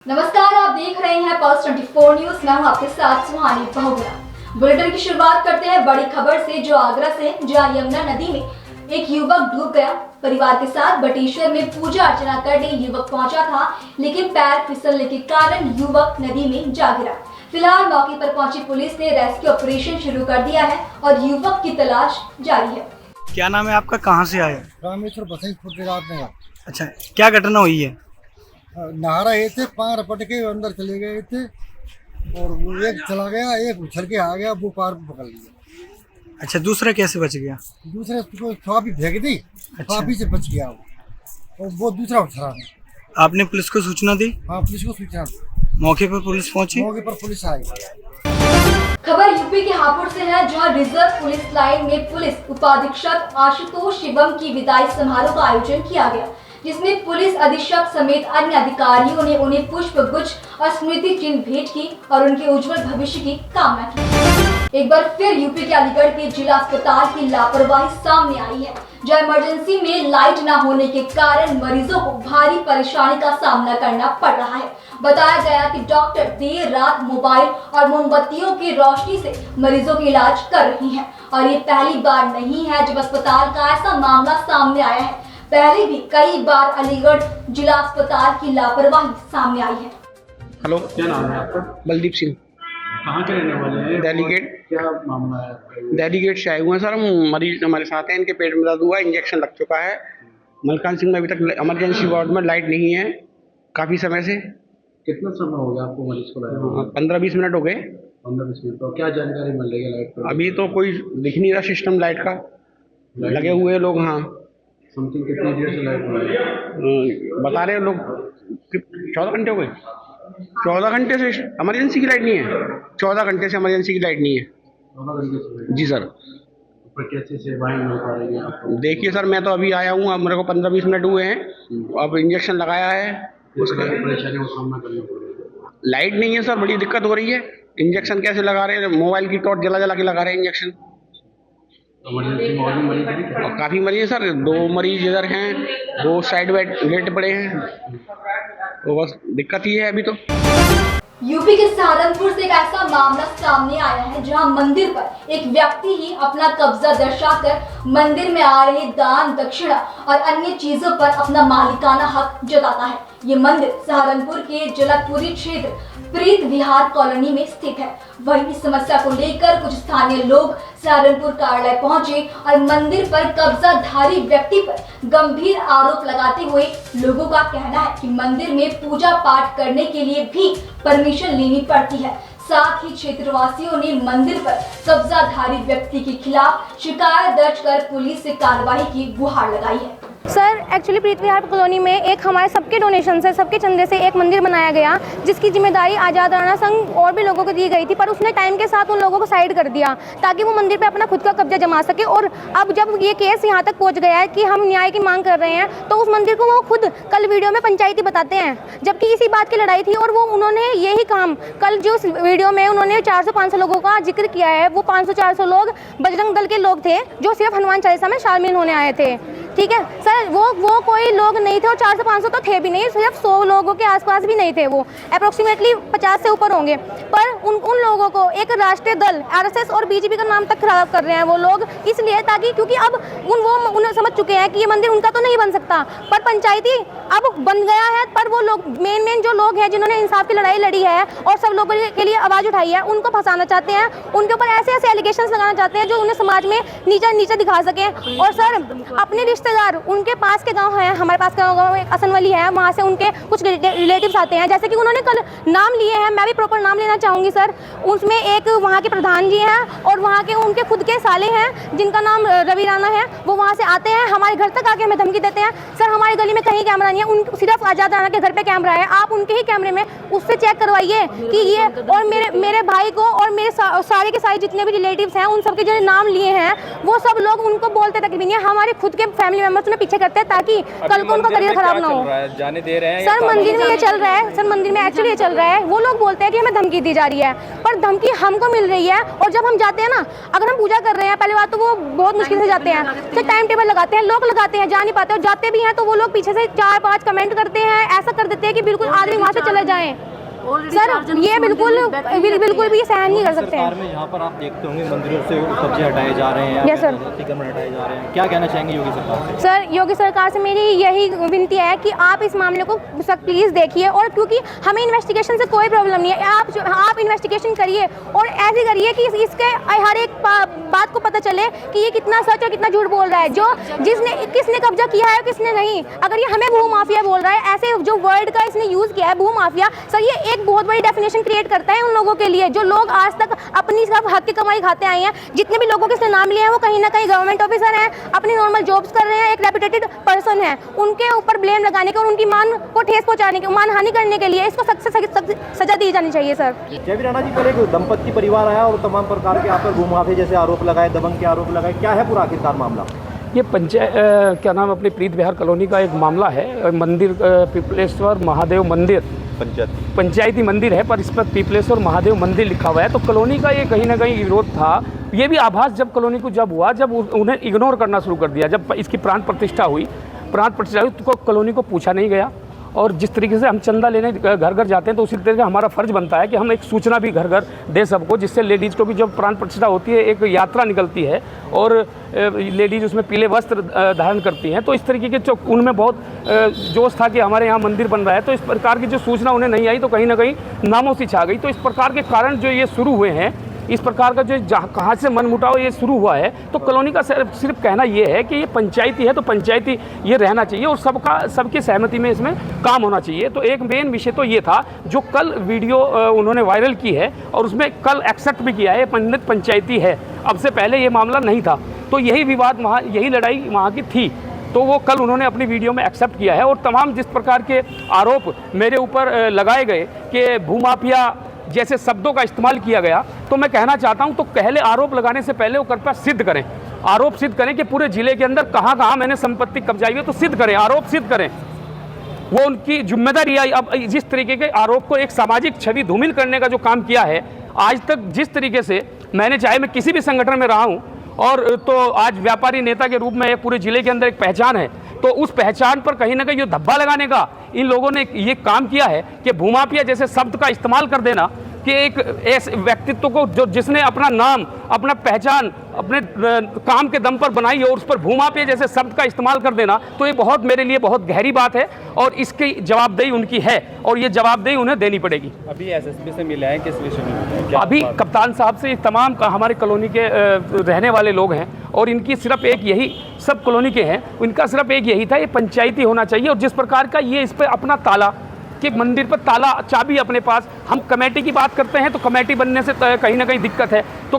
नमस्कार, आप देख रहे हैं पल्स 24 न्यूज। मैं हूं आपके साथ सुहानी बहुगुणा। बुलेटिन की शुरुआत करते हैं बड़ी खबर से, जो आगरा से, जहां यमुना नदी में एक युवक डूब गया। परिवार के साथ बटेश्वर में पूजा अर्चना करने युवक पहुंचा था, लेकिन पैर फिसलने के कारण युवक नदी में जा गिरा। फिलहाल मौके पर पहुंची पुलिस ने रेस्क्यू ऑपरेशन शुरू कर दिया है और युवक की तलाश जारी है। क्या नाम है आपका, कहाँ से आए? रामेश्वर बसंतपुर रात में अच्छा, क्या घटना हुई है? नहा रहे थे, पार रपट के अंदर चले गए थे और वो एक चला गया, एक उछल के आ गया, वो पार पकड़ लिया। अच्छा, दूसरा कैसे बच गया? दूसरे को स्वापी फेंक दी, स्वापी से बच गया वो, और वो दूसरा उछला। आपने पुलिस को सूचना दी? हाँ, पुलिस को सूचना दी। मौके पर पुलिस पहुंची? मौके पर पुलिस आई। खबर यूपी के हापुड़ से है, जहां रिजर्व पुलिस लाइन में पुलिस उपाधीक्षक आशुतोष शिवम की विदाई समारोह का आयोजन किया गया, जिसमें पुलिस अधीक्षक समेत अन्य अधिकारियों ने उन्हें पुष्प गुच्छ और स्मृति चिन्ह भेंट की और उनके उज्जवल भविष्य की कामना की। एक बार फिर यूपी के अलीगढ़ के जिला अस्पताल की लापरवाही सामने आई है, जहां इमरजेंसी में लाइट न होने के कारण मरीजों को भारी परेशानी का सामना करना पड़ रहा है। बताया गया कि डॉक्टर देर रात मोबाइल और मोमबत्तियों की रोशनी से मरीजों का इलाज कर रही हैं और ये पहली बार नहीं है जब अस्पताल का ऐसा मामला सामने आया है। पहले भी कई बार अलीगढ़ जिला अस्पताल की लापरवाही सामने आई है। हेलो, क्या नाम है आपका? बलदीप सिंह, कहाँ के रहने वाले हैं? दिल्ली गेट। क्या मामला है आपका? दिल्ली गेट से आए हुए हैं सर। हम मरीज हमारे साथ हैं, इनके पेट में दर्द हुआ, इंजेक्शन लग चुका है। मलकान सिंह में अभी तक इमरजेंसी वार्ड में लाइट नहीं है काफ़ी समय से। कितना समय हो गया आपको मरीज को लाया? 15-20 मिनट हो गए। 15-20 मिनट। तो क्या जानकारी मिल रही है लाइट पर? अभी तो कोई दिख नहीं रहा सिस्टम लाइट का, लगे हुए लोग। हाँ, समथिंग कितनी देर से लाइट नहीं है? बता रहे लोग 14 घंटे हो गए। 14 घंटे से इमरजेंसी की लाइट नहीं है। 14 घंटे से इमरजेंसी की लाइट नहीं है। 14 घंटे से? जी सर। पर कैसे सेवाएं मिल पा रही है आपको? देखिए सर, मैं तो अभी आया हूँ, अब मेरे को 15-20 मिनट हुए हैं। अब इंजेक्शन लगाया है, उसका परेशानियों का सामना करना पड़ेगा। लाइट नहीं है सर, बड़ी दिक्कत हो रही है। इंजेक्शन कैसे लगा रहे हैं? मोबाइल की टॉर्च जला जला के लगा रहे हैं इंजेक्शन। इमरजेंसी में और भी मरीज भी थे? और काफ़ी मरीज है सर, 2 मरीज इधर हैं, 2 साइड बेड लेट पड़े हैं, तो बस दिक्कत ही है अभी तो। यूपी के सहारनपुर से एक ऐसा मामला सामने आया है, जहां मंदिर पर एक व्यक्ति ही अपना कब्जा दर्शाकर मंदिर में आ रहे दान दक्षिणा और अन्य चीजों पर अपना मालिकाना हक जताता है। ये मंदिर सहारनपुर के जलकपुरी क्षेत्र प्रीत विहार कॉलोनी में स्थित है। वहीं इस समस्या को लेकर कुछ स्थानीय लोग सहारनपुर कार्यालय पहुंचे और मंदिर पर कब्जाधारी व्यक्ति पर गंभीर आरोप लगाते हुए लोगों का कहना है कि मंदिर में पूजा पाठ करने के लिए भी परमिशन लेनी पड़ती है। साथ ही क्षेत्रवासियों ने मंदिर पर कब्जाधारी व्यक्ति के खिलाफ शिकायत दर्ज कर पुलिस से कार्रवाई की गुहार लगाई है। सर, एक्चुअली प्रीत विहार कॉलोनी में एक हमारे सबके डोनेशन से, सबके चंदे से एक मंदिर बनाया गया, जिसकी जिम्मेदारी आज़ाद राणा संघ और भी लोगों को दी गई थी, पर उसने टाइम के साथ उन लोगों को साइड कर दिया ताकि वो मंदिर पे अपना खुद का कब्जा जमा सके। और अब जब ये केस यहाँ तक पहुँच गया है कि हम न्याय की मांग कर रहे हैं, तो उस मंदिर को वो खुद कल वीडियो में पंचायती बताते हैं, जबकि इसी बात की लड़ाई थी। और वो उन्होंने यही काम कल जो वीडियो में उन्होंने 400-500 लोगों का जिक्र किया है, वो 500-400 लोग बजरंग दल के लोग थे जो सिर्फ हनुमान चालीसा में शामिल होने आए थे। ठीक है सर, वो कोई लोग नहीं थे, और 400-500 तो थे भी नहीं, सिर्फ 100 लोगों के आसपास भी नहीं थे, वो अप्रोक्सीमेटली 50 से ऊपर होंगे। पर उन लोगों को एक राष्ट्रीय दल आरएसएस और बीजेपी का नाम तक खराब कर रहे हैं वो लोग, इसलिए ताकि, क्योंकि अब उन्हें समझ चुके हैं कि ये मंदिर उनका तो नहीं बन सकता, पर पंचायती अब बन गया है। पर वो लोग मेन जो लोग हैं जिन्होंने इंसाफ की लड़ाई लड़ी है और सब लोगों के लिए आवाज़ उठाई है, उनको फंसाना चाहते हैं, उनके ऊपर ऐसे एलिगेशंस लगाना चाहते हैं जो उन्हें समाज में नीचा दिखा सकें। और सर, अपने रिश्तेदार उनके पास के गांव है, हमारे पास का गांव एक असनवली है, वहाँ से उनके कुछ रिलेटिव्स आते हैं, जैसे कि उन्होंने कल नाम लिए हैं, मैं भी प्रॉपर नाम लेना चाहूँगी सर। उसमें एक वहाँ के प्रधान जी हैं और वहाँ के उनके खुद के साले हैं जिनका नाम रवि राणा है। वो वहाँ से आते हैं, हमारे घर तक आके हमें धमकी देते हैं। सर, हमारी गली में कहीं कैमरा नहीं है, सिर्फ आज़ाद राणा के घर पे कैमरा है, आप उनके ही कैमरे में उससे चेक करवाइए कि ये। और मेरे भाई को और मेरे सारे के सारे जितने भी रिलेटिव्स हैं, उन सबके जो नाम लिए हैं, वो सब लोग उनको बोलते तक भी नहीं है। हमारे खुद के फैमिली मेंबर्स उन्हें पीछे करते हैं ताकि कल को उनका करियर खराब ना हो। जाने दे रहे हैं सर मंदिर में ये चल रहा है, सर मंदिर में एक्चुअली ये चल रहा है, वो लोग बोलते हैं कि हमें धमकी दी जा रही है, पर धमकी हमको मिल रही है। और जब हम जाते हैं ना, अगर हम पूजा कर रहे हैं, पहले बात तो वो बहुत मुश्किल से जाते हैं, तो टाइम टेबल लगाते हैं, लोग लगाते हैं, जा नहीं पाते, और जाते भी हैं तो वो लोग पीछे से 4-5 कमेंट करते हैं, ऐसा कर देते हैं कि बिल्कुल आदमी वहाँ से चले जाएं। सर ये बिल्कुल भी सहन नहीं कर सकते हैं। में यहाँ पर आप देखते होंगे मंदिरों से कब्जे हटाए जा रहे हैं, यस सर, अतिक्रमण हटाए जा रहे हैं, क्या कहना चाहेंगे योगी सरकार से? सर योगी सरकार से मेरी यही विनती है कि आप इस मामले को सख्त प्लीज़ देखिए, और क्योंकि हमें इन्वेस्टिगेशन से कोई प्रॉब्लम नहीं है, आप इन्वेस्टिगेशन करिए और ऐसे करिए कि इसके हर एक बात को पता चले कि ये कितना सच और कितना झूठ बोल रहा है, जो किसने कब्जा किया है किसने नहीं। अगर ये हमें भू माफिया बोल रहा है, ऐसे जो वर्ड का इसने यूज़ किया है भू माफिया, सर ये एक बहुत बड़ी डेफिनेशन क्रिएट करता है उन लोगों के लिए जो लोग आज तक अपनी सब हक की कमाई खाते आए हैं। जितने भी लोगों के इसने नाम लिए हैं वो कहीं ना कहीं गवर्नमेंट ऑफिसर हैं, अपनी नॉर्मल जॉब्स कर रहे हैं, एक रेपुटेड पर्सन है, उनके ऊपर ब्लेम लगाने के और उनकी मान को ठेस पहुंचाने के, मानहानि करने के लिए इसको सख्त से सख्त सजा दी जानी चाहिए। सर जयवीर राणा जी, कल एक दंपत्ति परिवार आया और तमाम प्रकार के आप पर भूमाफी जैसे आरोप लगाए, दबंग के आरोप लगाए, क्या है पूरा आखिरकार मामला? ये क्या नाम अपनी प्रीत विहार कॉलोनी का एक मामला है। मंदिर पिपलेश्वर महादेव मंदिर पंचायती मंदिर है, पर इस पर पिपलेश्वर महादेव मंदिर लिखा हुआ है। तो कॉलोनी का ये कहीं ना कहीं विरोध था। ये भी आभास जब कॉलोनी को जब हुआ, जब उन्हें इग्नोर करना शुरू कर दिया, जब इसकी प्राण प्रतिष्ठा हुई तो कॉलोनी को पूछा नहीं गया। और जिस तरीके से हम चंदा लेने घर घर जाते हैं तो उसी तरीके से हमारा फ़र्ज़ बनता है कि हम एक सूचना भी घर घर दे सबको, जिससे लेडीज़ को भी जब प्राण प्रतिष्ठा होती है, एक यात्रा निकलती है और लेडीज़ उसमें पीले वस्त्र धारण करती हैं। तो इस तरीके के जो उनमें बहुत जोश था कि हमारे यहाँ मंदिर बन रहा है, तो इस प्रकार की जो सूचना उन्हें नहीं आई तो कहीं ना कहीं नामों से छा गई। तो इस प्रकार के कारण जो ये शुरू हुए हैं, इस प्रकार का जो कहाँ से मनमुटाव ये शुरू हुआ है, तो कॉलोनी का सिर्फ कहना ये है कि ये पंचायती है तो पंचायती ये रहना चाहिए और सबकी सहमति में इसमें काम होना चाहिए। तो एक मेन विषय तो ये था जो कल वीडियो उन्होंने वायरल की है और उसमें कल एक्सेप्ट भी किया है पंडित पंचायती है, अब से पहले ये मामला नहीं था। तो यही विवाद वहाँ, यही लड़ाई वहाँ की थी, तो वो कल उन्होंने अपनी वीडियो में एक्सेप्ट किया है। और तमाम जिस प्रकार के आरोप मेरे ऊपर लगाए गए कि भूमाफिया जैसे शब्दों का इस्तेमाल किया गया, तो मैं कहना चाहता हूं तो पहले आरोप लगाने से पहले वो कृपया सिद्ध करें, आरोप सिद्ध करें कि पूरे जिले के अंदर कहां कहां मैंने संपत्ति कब्जाई है, तो सिद्ध करें, आरोप सिद्ध करें, वो उनकी जिम्मेदारी है। अब जिस तरीके के आरोप को एक सामाजिक छवि धूमिल करने का जो काम किया है आज तक, जिस तरीके से मैंने, चाहे मैं किसी भी संगठन में रहा हूँ और तो आज व्यापारी नेता के रूप में पूरे जिले के अंदर एक पहचान है, तो उस पहचान पर कहीं ना कहीं ये धब्बा लगाने का इन लोगों ने ये काम किया है कि भूमाफिया जैसे शब्द का इस्तेमाल कर देना कि एक ऐसे व्यक्तित्व को जो जिसने अपना नाम, अपना पहचान अपने काम के दम पर बनाई और उस पर भूमाफिया जैसे शब्द का इस्तेमाल कर देना, तो ये बहुत मेरे लिए बहुत गहरी बात है और इसकी जवाबदेही उनकी है और ये जवाबदेही उन्हें देनी पड़ेगी। अभी एसएसपी से मिले हैं, किस विषय में? अभी कप्तान साहब से तमाम हमारे कॉलोनी के रहने वाले लोग हैं और इनकी सिर्फ एक यही, सब कॉलोनी के हैं, इनका सिर्फ एक यही था, ये पंचायती होना चाहिए। और जिस प्रकार का ये इस पर अपना ताला कि मंदिर पर ताला चाबी अपने पास, हम कमेटी की बात करते हैं तो कमेटी बनने से कहीं ना कहीं दिक्कत है, तो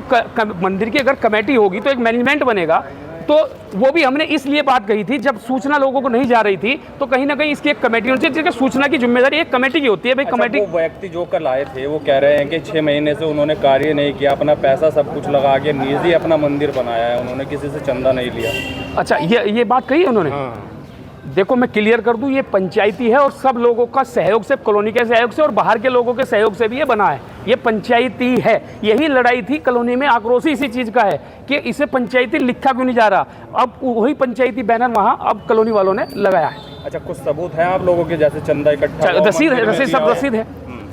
मंदिर की अगर कमेटी होगी तो एक मैनेजमेंट बनेगा। तो वो भी हमने इसलिए बात कही थी, जब सूचना लोगों को नहीं जा रही थी तो कहीं ना कहीं इसकी एक कमेटी होनी चाहिए, जिसकी सूचना की जिम्मेदारी एक कमेटी की होती है। भाई कमेटी, वो व्यक्ति जो कल आए थे वो कह रहे हैं कि 6 महीने से उन्होंने कार्य नहीं किया, अपना पैसा सब कुछ लगा के निजी अपना मंदिर बनाया है, उन्होंने किसी से चंदा नहीं लिया। अच्छा, ये बात कही है उन्होंने? हाँ। देखो मैं क्लियर कर दूं, ये पंचायती है और सब लोगों का सहयोग से, कॉलोनी के सहयोग से और बाहर के लोगों के सहयोग से भी ये बना है, ये पंचायती है। यही लड़ाई थी कॉलोनी में, आक्रोश इसी चीज़ का है कि इसे पंचायती लिखा क्यों नहीं जा रहा। अब वही पंचायती बैनर वहाँ अब कॉलोनी वालों ने लगाया है। अच्छा, कुछ सबूत है आप लोगों के जैसे चंदा इकट्ठा? रसीद है, रसीद सब रसीद है,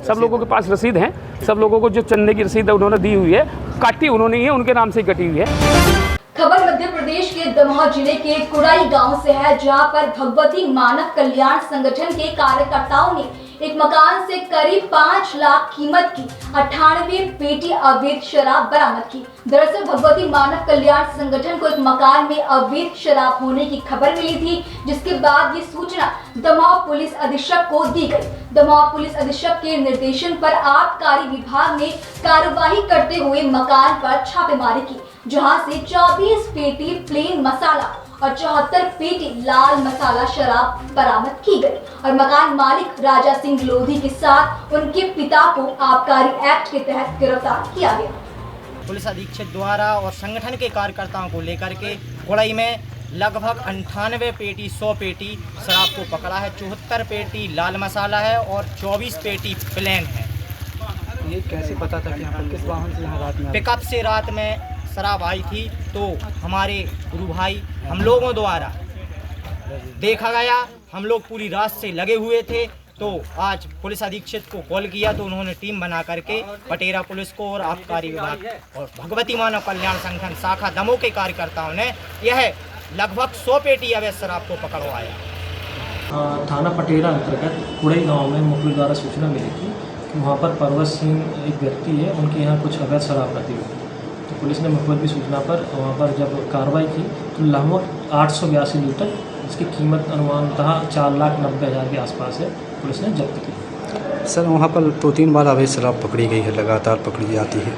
सब लोगों के पास रसीद है, सब लोगों को जो चंदे की रसीद है उन्होंने दी हुई है, काटी उन्होंने ही है, उनके नाम से कटी हुई है। खबर मध्य प्रदेश के दमोह जिले के कुड़ाई गांव से है, जहां पर भगवती मानव कल्याण संगठन के कार्यकर्ताओं ने एक मकान से करीब 5 लाख कीमत की 98 पेटी अवैध शराब बरामद की। दरअसल भगवती मानव कल्याण संगठन को एक मकान में अवैध शराब होने की खबर मिली थी, जिसके बाद ये सूचना दमोह पुलिस अधीक्षक को दी गई। दमोह पुलिस अधीक्षक के निर्देशन पर आबकारी विभाग ने कार्रवाई करते हुए मकान पर छापेमारी की, जहां से 24 पेटी प्लेन मसाला और 74 पेटी लाल मसाला शराब बरामद की गई और मकान मालिक राजा सिंह लोधी के साथ उनके पिता को आबकारी एक्ट के तहत गिरफ्तार किया गया। पुलिस अधीक्षक द्वारा और संगठन के कार्यकर्ताओं को लेकर के कुड़ाई में लगभग 98 पेटी 100 पेटी शराब को पकड़ा है। 74 पेटी लाल मसाला है और 24 पेटी प्लेन है। ये कैसे पता था कि यहाँ पर किस वाहन से यहाँ रात में पिकअप से रात में शराब आई थी, तो हमारे गुरु भाई हम लोगों द्वारा देखा गया। हम लोग पूरी रात से लगे हुए थे, तो आज पुलिस अधीक्षक को कॉल किया तो उन्होंने टीम बना करके पटेरा पुलिस को और आबकारी विभाग और भगवती मानव कल्याण संगठन शाखा दमोह के कार्यकर्ताओं ने यह लगभग 100 पेटी अवैध शराब को पकड़वाया। थाना पटेरा अंतर्गत कुड़ई गांव में मुखबिर द्वारा सूचना मिली थी कि वहां पर पर्वत सिंह एक व्यक्ति है, उनके यहाँ कुछ अवैध शराब रखी हुई थी। तो पुलिस ने मुखबिर की सूचना पर वहां पर जब कार्रवाई की तो लगभग 882 लीटर, इसकी कीमत अनुमानतः 4,90,000 के आसपास है, पुलिस ने जब्त की। सर वहाँ पर 2-3 बार अवैध शराब पकड़ी गई है, लगातार पकड़ी जाती है।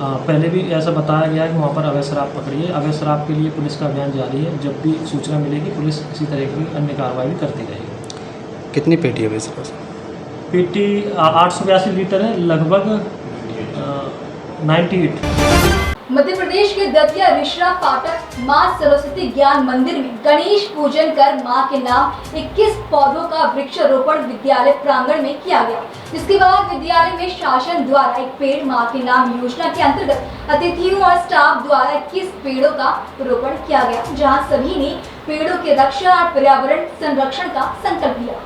पहले भी ऐसा बताया गया है कि वहाँ पर अवैध शराब पकड़ी है। अवैध शराब के लिए पुलिस का अभियान जारी है। जब भी सूचना मिलेगी पुलिस इसी तरह की अन्य कार्रवाई भी करती रहेगी। कितनी पेटी अवैध शराब? पेटी 882 लीटर है, लगभग 98। मध्य प्रदेश के दतिया रिश्रा फाटक मां सरस्वती ज्ञान मंदिर में गणेश पूजन कर मां के नाम 21 पौधों का वृक्षारोपण विद्यालय प्रांगण में किया गया। इसके बाद विद्यालय में शासन द्वारा एक पेड़ मां के नाम योजना के अंतर्गत अतिथियों और स्टाफ द्वारा 21 पेड़ों का रोपण किया गया, जहां सभी ने पेड़ों के रक्षा और पर्यावरण संरक्षण का संकल्प लिया।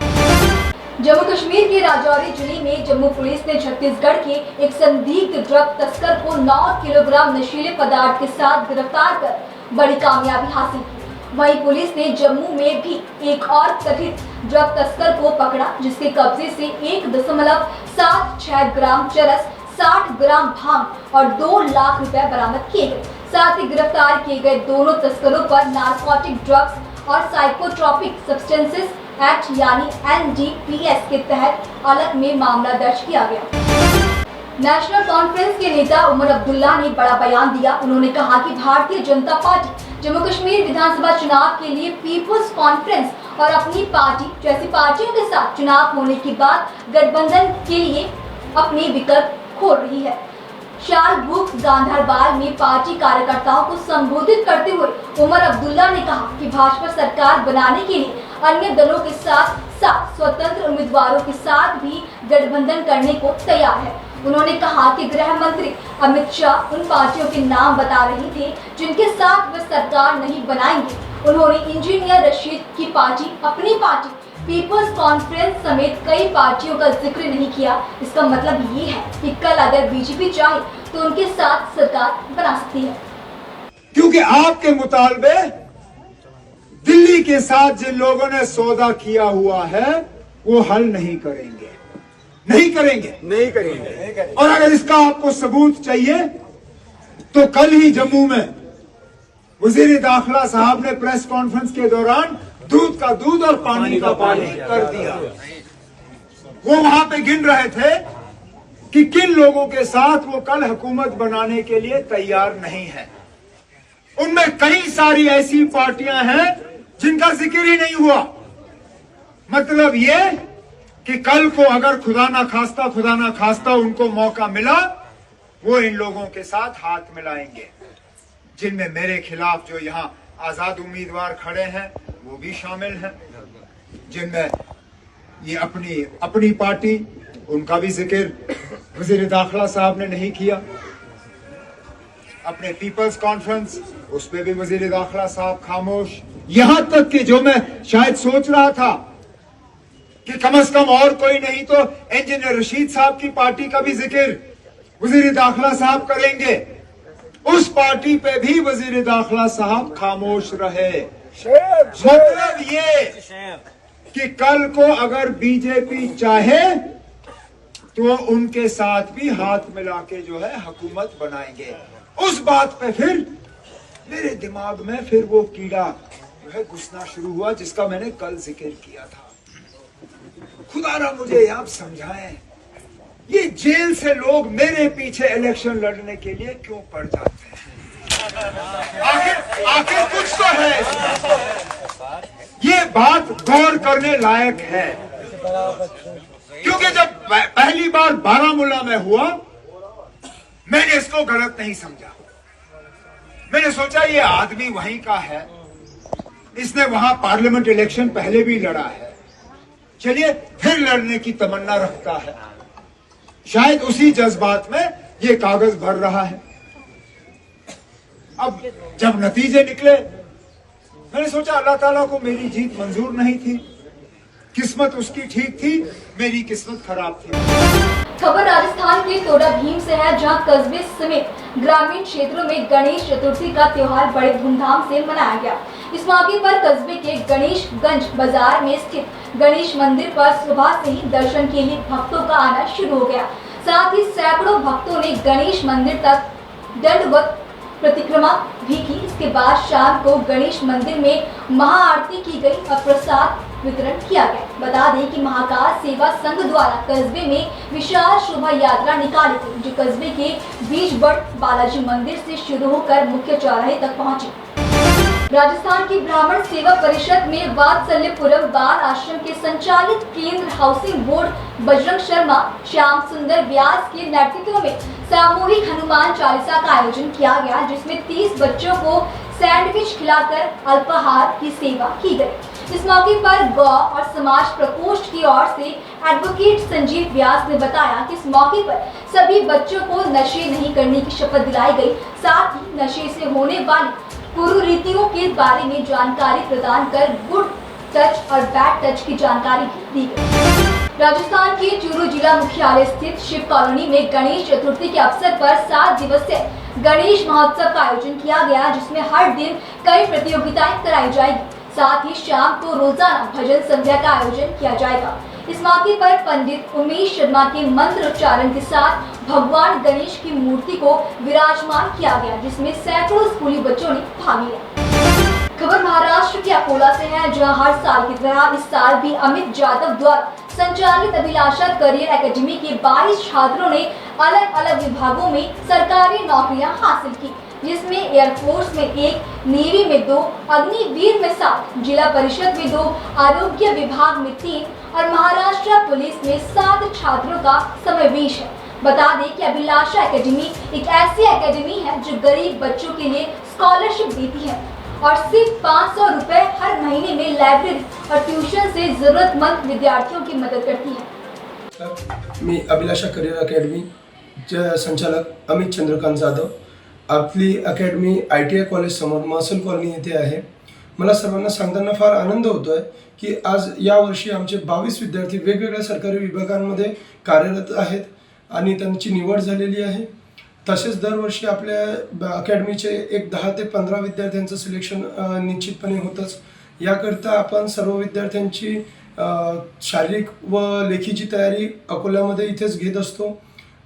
जम्मू कश्मीर के राजौरी जिले में जम्मू पुलिस ने छत्तीसगढ़ के एक संदिग्ध ड्रग तस्कर को 9 किलोग्राम नशीले पदार्थ के साथ गिरफ्तार कर बड़ी कामयाबी हासिल की। वहीं पुलिस ने जम्मू में भी एक और कथित ड्रग तस्कर को पकड़ा, जिसके कब्जे से 1.76 ग्राम चरस, 60 ग्राम भांग और 2 लाख रुपए बरामद किए गए। साथ ही गिरफ्तार किए गए दोनों तस्करों पर नारकोटिक ड्रग्स और साइकोट्रोपिक सब्सटेंसेस एक्ट यानी NDPS के तहत अलग में मामला दर्ज किया गया। नेशनल कॉन्फ्रेंस के नेता उमर अब्दुल्ला ने बड़ा बयान दिया। उन्होंने कहा कि भारतीय जनता पार्टी जम्मू कश्मीर विधानसभा चुनाव के लिए पीपुल्स कॉन्फ्रेंस और अपनी पार्टी जैसी पार्टियों के साथ चुनाव होने के बाद गठबंधन के लिए अपने विकल्प खोल रही है। शालबुक गांधरबाल में पार्टी कार्यकर्ताओं को संबोधित करते हुए उमर अब्दुल्ला ने कहा कि भाजपा सरकार बनाने के लिए अन्य दलों के साथ साथ स्वतंत्र उम्मीदवारों के साथ भी गठबंधन करने को तैयार है। उन्होंने कहा कि गृह मंत्री अमित शाह उन पार्टियों के नाम बता रहे थे जिनके साथ वे सरकार नहीं बनाएंगे। उन्होंने इंजीनियर रशीद की पार्टी, अपनी पार्टी पीपल्स कॉन्फ्रेंस समेत कई पार्टियों का जिक्र नहीं किया। इसका मतलब ये है कि कल अगर बीजेपी चाहे तो उनके साथ सरकार बना सकती है, क्योंकि आपके मुतालबे दिल्ली के साथ जिन लोगों ने सौदा किया हुआ है वो हल नहीं करेंगे, नहीं करेंगे, नहीं करेंगे। और अगर इसका आपको सबूत चाहिए तो कल ही जम्मू में वजीर दाखिला साहब ने प्रेस कॉन्फ्रेंस के दौरान दूध का दूध और पानी का पानी कर दिया। वो वहां पे गिन रहे थे कि किन लोगों के साथ वो कल हुकूमत बनाने के लिए तैयार नहीं है। उनमें कई सारी ऐसी पार्टियां हैं जिनका जिक्र ही नहीं हुआ। मतलब ये कि कल को अगर खुदा ना खास्ता उनको मौका मिला, वो इन लोगों के साथ हाथ मिलाएंगे, जिनमें मेरे खिलाफ जो यहाँ आजाद उम्मीदवार खड़े हैं वो भी शामिल हैं, जिनमें ये अपनी पार्टी, उनका भी जिक्र वजीर दाखिला साहब ने नहीं किया। अपने पीपल्स कॉन्फ्रेंस, उस पर भी वजीर दाखिला साहब खामोश। यहां तक कि जो मैं शायद सोच रहा था कि कम से कम और कोई नहीं तो इंजीनियर रशीद साहब की पार्टी का भी जिक्र वजीर दाखिला साहब करेंगे, उस पार्टी पे भी वजीर दाखिला साहब खामोश रहे। मतलब ये कि कल को अगर बीजेपी चाहे तो उनके साथ भी हाथ मिला के जो है हुकूमत बनाएंगे। उस बात पे फिर मेरे दिमाग में फिर वो कीड़ा जो है घुसना शुरू हुआ जिसका मैंने कल जिक्र किया था। खुदारा मुझे आप समझाएं, ये जेल से लोग मेरे पीछे इलेक्शन लड़ने के लिए क्यों पड़ जाते हैं? आखिर कुछ तो है। ये बात गौर करने लायक है, क्योंकि जब पहली बार बारामूला में हुआ मैंने इसको गलत नहीं समझा। मैंने सोचा ये आदमी वहीं का है, इसने वहां पार्लियामेंट इलेक्शन पहले भी लड़ा है, चलिए फिर लड़ने की तमन्ना रखता है। शायद उसी जज्बात में ये कागज भर रहा है। अब जब नतीजे निकले, मैंने सोचा अल्लाह ताला को मेरी जीत मंजूर नहीं थी, किस्मत उसकी ठीक थी, मेरी किस्मत खराब थी। खबर राजस्थान के तोड़ा भीम से है, जहां कस्बे समेत ग्रामीण क्षेत्रों में गणेश चतुर्थी का त्योहार बड़े धूमधाम से मनाया गया। इस मौके पर कस्बे के गणेशगंज बाजार में स्थित गणेश मंदिर पर सुबह से ही दर्शन के लिए भक्तों का आना शुरू हो गया। साथ ही सैकड़ों भक्तों ने गणेश मंदिर तक दंडवत परिक्रमा भी की। इसके बाद शाम को गणेश मंदिर में महाआरती की गई और प्रसाद वितरण किया गया। बता दें कि महाकाल सेवा संघ द्वारा कस्बे में विशाल शोभा यात्रा निकाली गई, जो कस्बे के बीजबट बालाजी मंदिर से शुरू होकर मुख्य चौराहे तक पहुंची। राजस्थान की ब्राह्मण सेवा परिषद में वात्सल्यपुरम बाल आश्रम के संचालित केंद्र हाउसिंग बोर्ड बजरंग शर्मा, श्याम सुंदर व्यास के नेतृत्व में सामूहिक हनुमान चालीसा का आयोजन किया गया, जिसमें 30 बच्चों को सैंडविच खिलाकर अल्पाहार की सेवा की गई। इस मौके पर गौ और समाज प्रकोष्ठ की ओर से एडवोकेट संजीव व्यास ने बताया कि इस मौके पर सभी बच्चों को नशे नहीं करने की शपथ दिलाई गई। साथ ही नशे से होने वाली कुरीतियों के बारे में जानकारी प्रदान कर गुड टच और बैड टच की जानकारी भी दी गई। राजस्थान के चूरू जिला मुख्यालय स्थित शिव कॉलोनी में गणेश चतुर्थी के अवसर पर 7 दिवसीय गणेश महोत्सव का आयोजन किया गया, जिसमें हर दिन कई प्रतियोगिताएं कराई जाएगी। साथ ही शाम को रोजाना भजन संध्या का आयोजन किया जाएगा। इस मौके पर पंडित उमेश शर्मा के मंत्र उच्चारण के साथ भगवान गणेश की मूर्ति को विराजमान किया गया, जिसमें सैकड़ों स्कूली बच्चों ने भाग लिया। खबर महाराष्ट्र के अकोला से है, जहां हर साल की तरह इस साल भी अमित जादव द्वारा संचालित अभिलाषा करियर एकेडमी के 22 छात्रों ने अलग अलग विभागों में सरकारी नौकरियां हासिल की, जिसमें एयरफोर्स में 1, नेवी में 2, अग्निवीर में 7, जिला परिषद में 2, आरोग्य विभाग में 3 और महाराष्ट्र पुलिस में 7 छात्रों का समावेश है। बता दें कि अभिलाषा एकेडमी एक ऐसी एकेडमी है जो गरीब बच्चों के लिए स्कॉलरशिप देती है और सिर्फ 500 रुपए हर महीने में लाइब्रेरी और ट्यूशन से जरूरतमंद विद्यार्थियों की मदद करती है। मी अभिलाषा करियर अकॅडमी संचालक अमित चंद्रकांत जाधव। आपली अकॅडमी ITI कॉलेज समोर महसूल कॉलनी येथे आहे। मला सर्वांना सांगताना फार आनंद होतोय की आज यावर्षी आमचे 22 विद्यार्थी वेगवेगळ्या सरकारी विभागांमध्ये कार्यरत आहेत आणि त्यांची निवड झालेली आहे। तसेच दरवर्षी आपल्या अकॅडमीचे एक 10 ते 15 विद्यार्थ्यांचं सिलेक्शन निश्चितपणे होतंच। याकरता आपण सर्व विद्यार्थ्यांची शारीरिक व लेखीची तयारी अकोल्यामध्ये इथेच घेत असतो।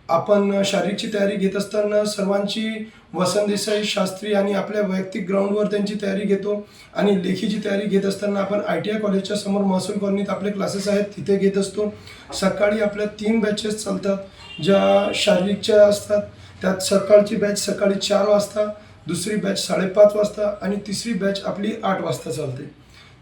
आपण शारीरिकची तयारी घेत असताना सर्वांची वसंत देसाई शास्त्री आणि आपल्या वैयक्तिक ग्राउंडवर त्यांची तयारी घेतो आणि लेखीची तयारी घेत असताना आपण ITI कॉलेजच्या समोर महसूल कॉलनीत आपले क्लासेस आहेत तिथे घेत असतो। सकाळी आपल्या 3 बॅचेस चालतात, ज्या शारीरिकच्या असतात। त्यात सकाळची बॅच सकाळी 4 वाजता, दुसरी बॅच 5:30 वाजता आणि तिसरी बॅच आपली 8 वाजता चालते।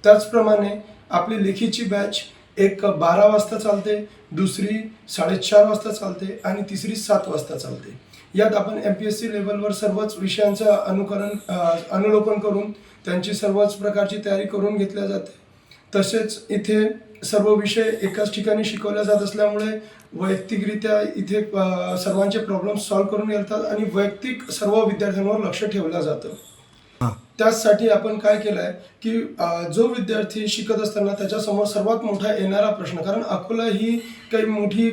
त्याचप्रमाणे आपली लेखीची बॅच एक 12 वाजता चालते, दुसरी 4:30 वाजता चालते आणि तिसरी 7 वाजता चालते। यात आपण MPSC लेवलवर सर्वच विषयांचं अनुलोकन करून त्यांची सर्वच प्रकारची तयारी करून घेतल्या जाते। तसेच इथे सर्व विषय एकाच ठिकाणी शिकवले जात असल्यामुळे वैयक्तिकरित्या इथे सर्वांचे प्रॉब्लेम्स सॉल्व्ह करून येतात आणि वैयक्तिक सर्व विद्यार्थ्यांवर लक्ष ठेवलं जातं। त्यासाठी आपण काय केलं आहे की जो विद्यार्थी शिकत असताना त्याच्यासमोर सर्वात मोठा येणारा प्रश्न, कारण अकोला ही काही मोठी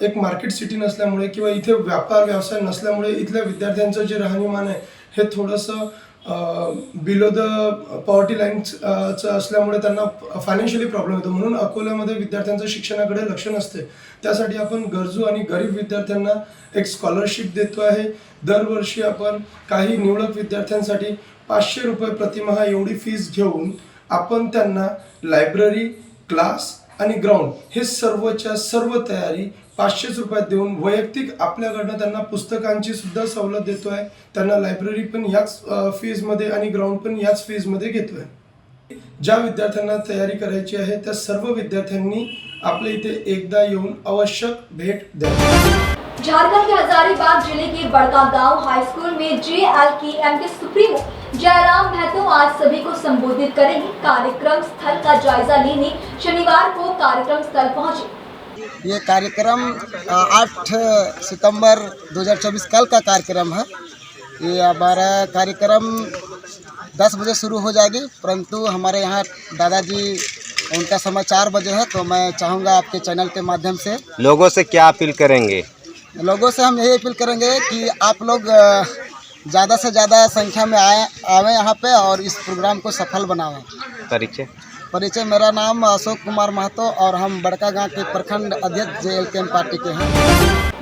एक मार्केट सिटी नसल्यामुळे किंवा इथे व्यापार व्यवसाय नसल्यामुळे इथल्या विद्यार्थ्यांचं जे राहणीमान आहे हे थोडंसं बिलो द पॉवर्टी लाईनचं असल्यामुळे त्यांना फायनान्शियली प्रॉब्लेम येतो। म्हणून अकोल्यामध्ये विद्यार्थ्यांचं शिक्षणाकडे लक्ष नसते। त्यासाठी आपण गरजू आणि गरीब विद्यार्थ्यांना एक स्कॉलरशिप देतो आहे। दरवर्षी आपण काही निवडक विद्यार्थ्यांसाठी 500 रुपये प्रतिमाह एवढी फीस घेऊन आपण त्यांना लायब्ररी, क्लास आणि ग्राउंड हे सर्वच्या सर्व तयारी 500 रुपयात देऊन वैयक्तिक आपल्याकडनं त्यांना पुस्तकांची सुद्धा सवलत देतो आहे। त्यांना लायब्ररी पण याच फीजमध्ये आणि ग्राउंड पण याच फीजमध्ये घेतो आहे। ज्या विद्यार्थ्यांना तयारी करायची आहे त्या सर्व विद्यार्थ्यांनी आपल्या इथे एकदा येऊन आवश्यक भेट द्यावी। झारखंड के हजारीबाग जिले के बड़कागांव हाई स्कूल में JLKM के सुप्रीमो जयराम महतो आज सभी को संबोधित करेंगे। कार्यक्रम स्थल का जायजा लेने शनिवार को कार्यक्रम स्थल पहुंचे। ये कार्यक्रम 8 सितंबर 2024 कल का कार्यक्रम है। ये हमारा कार्यक्रम 10 बजे शुरू हो जाएगी, परंतु हमारे यहाँ दादाजी उनका समय 4 बजे है, तो मैं चाहूँगा आपके चैनल के माध्यम से लोगों से क्या अपील करेंगे? लोगों से हम यही अपील करेंगे कि आप लोग ज़्यादा से ज़्यादा संख्या में आवें यहाँ पे और इस प्रोग्राम को सफल बनावें। परिचय मेरा नाम अशोक कुमार महतो और हम बड़कागांव के प्रखंड अध्यक्ष JLKM पार्टी के हैं।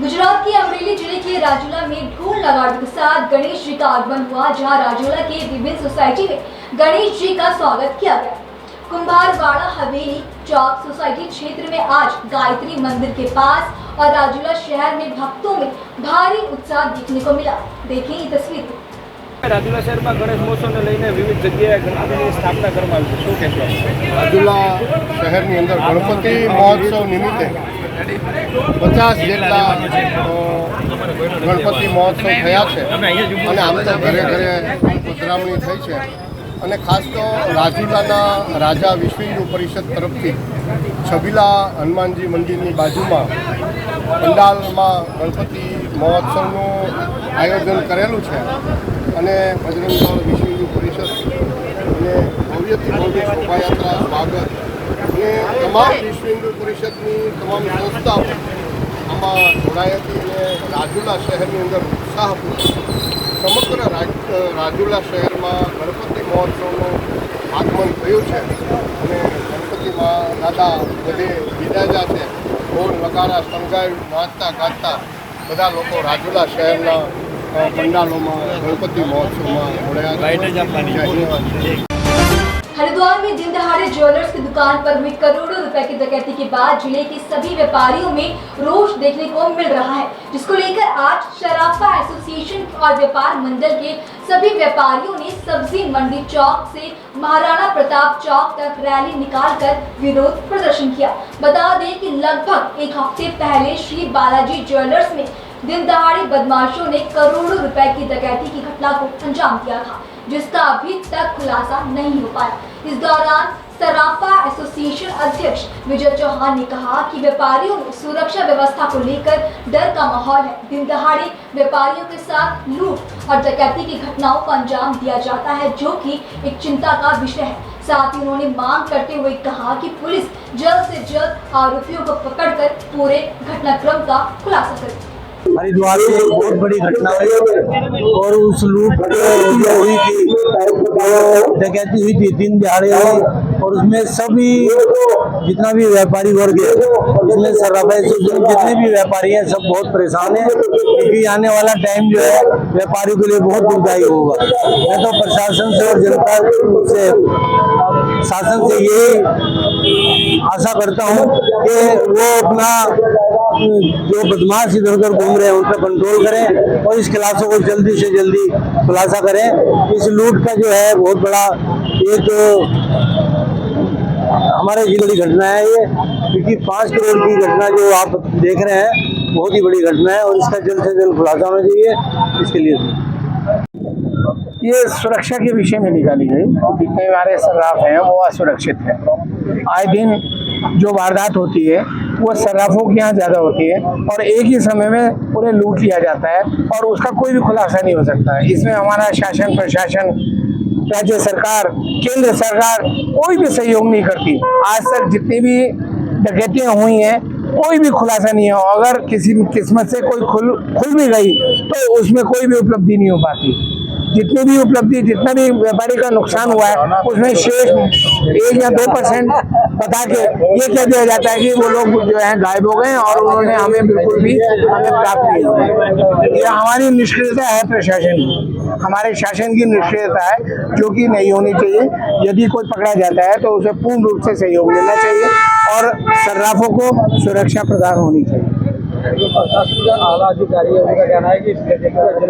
गुजरात के अमरेली जिले के राजूला में ढोल नगाड़ों के साथ गणेश जी का आगमन हुआ, जहां राजूला के विभिन्न सोसाइटी में गणेश जी का स्वागत किया गया। कुंभारवाड़ा हवेली चौक सोसाइटी क्षेत्र में आज गायत्री मंदिर के पास और राजूला शहर में भक्तों में भारी उत्साह देखने को मिला। देखिए ये तस्वीर। રાજુલા શહેરમાં ગણેશ મહોત્સવને લઈને વિવિધ જગ્યાએ ગણપતિની સ્થાપના કરવામાં આવી છે, શું કહેશો? રાજુલા શહેરની અંદર ગણપતિ મહોત્સવ નિમિત્તે 50 જેટલા ગણપતિ મહોત્સવ થયા છે અને આમ તો ઘરે ઘરે પધરામણી થઈ છે અને ખાસ તો રાજુલાના રાજા વિશ્વ હિન્દુ પરિષદ તરફથી છબીલા હનુમાનજી મંદિરની બાજુમાં પંડાલમાં ગણપતિ મહોત્સવનું આયોજન કરેલું છે અને બજરંગ દળ વિશ્વ હિન્દુ પરિષદ અને ભવ્યથી ભવ્ય શોભાયાત્રા સ્વાગત અને તમામ વિશ્વ હિન્દુ પરિષદની તમામ સંસ્થાઓ આમાં જોડાઈ હતી અને રાજુલા શહેરની અંદર ઉત્સાહપૂર્વક સમગ્ર રાજુલા શહેરમાં ગણપતિ મહોત્સવનું આગમન થયું છે અને ગણપતિમાં દાદા બધે બિરાજા છે। ઢોલ નગારા સંગાઈ નાચતા ગાતા બધા લોકો રાજુલા શહેરના पंडालों में गणपति महोत्सव में। हरिद्वार में दिन दहाड़े ज्वेलर्स की दुकान पर हुई करोड़ों रुपए की डकैती के बाद जिले के सभी व्यापारियों में रोष देखने को मिल रहा है, जिसको लेकर आज सराफा एसोसिएशन और व्यापार मंडल के सभी व्यापारियों ने सब्जी मंडी चौक से महाराणा प्रताप चौक तक रैली निकालकर विरोध प्रदर्शन किया। बता दें कि लगभग एक हफ्ते पहले श्री बालाजी ज्वेलर्स में दिन दहाड़े बदमाशों ने करोड़ों रुपए की डकैती की घटना को अंजाम दिया था, जिसका अभी तक खुलासा नहीं हो पाया। इस दौरान सराफा एसोसिएशन अध्यक्ष विजय चौहान ने कहा कि व्यापारियों में सुरक्षा व्यवस्था को लेकर डर का माहौल है। दिन दहाड़े व्यापारियों के साथ लूट और डकैती की घटनाओं को अंजाम दिया जाता है, जो कि एक चिंता का विषय है। साथ ही उन्होंने मांग करते हुए कहा कि पुलिस जल्द से जल्द आरोपियों को पकड़कर पूरे घटनाक्रम का खुलासा करे। हरिद्वार में एक बहुत बड़ी घटना हुई और उस लूट जो हुई थी, डकैती हुई थी, दिन दिहाड़े हुई और उसमें सभी जितना भी व्यापारी वर्ग है, इसमें सराफा एसोसिएशन जितने भी व्यापारी हैं सब बहुत परेशान हैं, क्योंकि आने वाला टाइम जो है व्यापारियों के लिए बहुत दुखदायी होगा। मैं तो प्रशासन से और जनता से शासन से यही आशा करता हूँ कि वो अपना जो बदमाश इधर उधर घूम रहे हैं उन पर कंट्रोल करें और इस खिलाफों को जल्दी से जल्दी खुलासा करें। इस लूट का जो है बहुत बड़ा एक हमारे जिले की घटना है ये, क्योंकि 5 करोड़ की घटना जो आप देख रहे हैं बहुत ही बड़ी घटना है और इसका जल्द से जल्द खुलासा होना चाहिए। इसके लिए ये सुरक्षा के विषय में निकाली गई। जितने हमारे सर्राफ हैं वो असुरक्षित हैं। आए दिन जो वारदात होती है वो सर्राफों के यहाँ ज़्यादा होती है और एक ही समय में उन्हें लूट लिया जाता है और उसका कोई भी खुलासा नहीं हो सकता है। इसमें हमारा शासन प्रशासन, राज्य सरकार, केंद्र सरकार कोई भी सहयोग नहीं करती। आज तक जितनी भी डकैतियाँ हुई हैं कोई भी खुलासा नहीं हो। अगर किसी किस्मत से कोई खुल भी गई तो उसमें कोई भी उपलब्धि नहीं हो पाती। जितनी भी उपलब्धि, जितना भी व्यापारी का नुकसान हुआ है उसमें शेष 1 या 2% बता के ये कह दिया जाता है कि वो लोग जो है गायब हो गए और उन्होंने हमें बिल्कुल भी हमें प्राप्त नहीं हुआ। ये हमारी निष्क्रियता है प्रशासन की, हमारे शासन की निष्क्रियता है, जो कि नहीं होनी चाहिए। यदि कोई पकड़ा जाता है तो उसे पूर्ण रूप से सहयोग लेना चाहिए और सर्राफों को सुरक्षा प्रदान होनी चाहिए। जो प्रशासन का आला अधिकारी है उनका कहना है कि जल्दी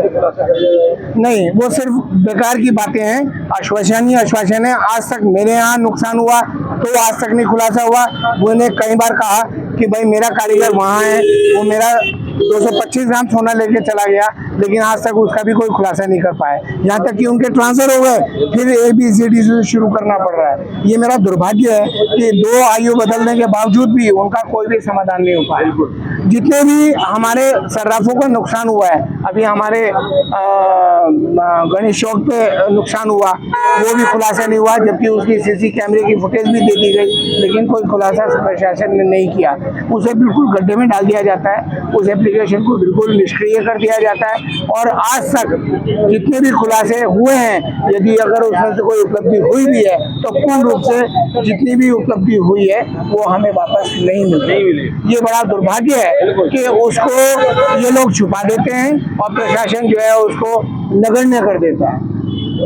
खुलासा कर दिया जाए। नहीं, वो सिर्फ बेकार की बातें हैं, आश्वासन ही आश्वासन है। आज तक मेरे यहाँ नुकसान हुआ तो आज तक नहीं खुलासा हुआ। उन्होंने कई बार कहा कि भाई मेरा कारीगर वहाँ है, वो मेरा 225 ग्राम सोना लेके चला गया, लेकिन आज तक उसका भी कोई खुलासा नहीं कर पाए। यहाँ तक कि उनके ट्रांसफर हो गए, फिर ABCD से शुरू करना पड़ रहा है। ये मेरा दुर्भाग्य है कि 2 आयु बदलने के बावजूद भी उनका कोई भी समाधान नहीं हो पाया। जितने भी हमारे सर्राफों को नुकसान हुआ है, अभी हमारे गणेश चौक पे नुकसान हुआ, वो भी खुलासा नहीं हुआ, जबकि उसकी CC कैमरे की फुटेज भी दे दी गई, लेकिन कोई खुलासा प्रशासन ने नहीं किया। उसे बिल्कुल गड्ढे में डाल दिया जाता है, उस एप्लीकेशन को बिल्कुल निष्क्रिय कर दिया जाता है। और आज तक जितने भी खुलासे हुए हैं, यदि अगर उसमें से कोई उपलब्धि हुई भी है तो पूर्ण रूप से जितनी भी उपलब्धि हुई है वो हमें वापस नहीं मिली। ये बड़ा दुर्भाग्य है कि उसको ये लोग छुपा देते हैं और प्रशासन जो है उसको नगण्य कर देता है।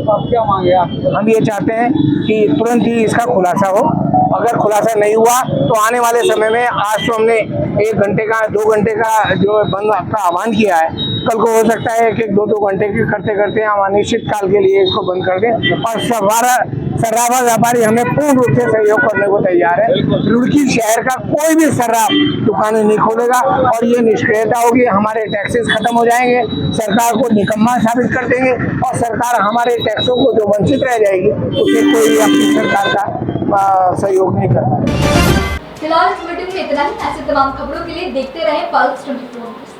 क्या मांगे आप? हम ये चाहते हैं कि तुरंत ही इसका खुलासा हो। अगर खुलासा नहीं हुआ तो आने वाले समय में, आज तो हमने 1 घंटे का 2 घंटे का जो बंद का आह्वान किया है, कल को हो सकता है कि 2-2 घंटे के करते करते हम अनिश्चित काल के लिए इसको बंद कर दें। और सर्राफा व्यापारी हमें पूर्ण रूप से सहयोग करने को तैयार है। रुड़की शहर का कोई भी सर्राफ दुकानें नहीं खोलेगा और ये निष्क्रियता होगी। हमारे टैक्सेस खत्म हो जाएंगे, सरकार को निकम्मा साबित कर देंगे और सरकार हमारे टैक्सों को जो वंचित रह जाएगी उसे कोई अपनी सरकार का सहयोग नहीं कर पाएगा। फिलहाल इस बुलेटिन में इतना ही। ऐसे तमाम खबरों के लिए देखते रहें पल्स 24 न्यूज़।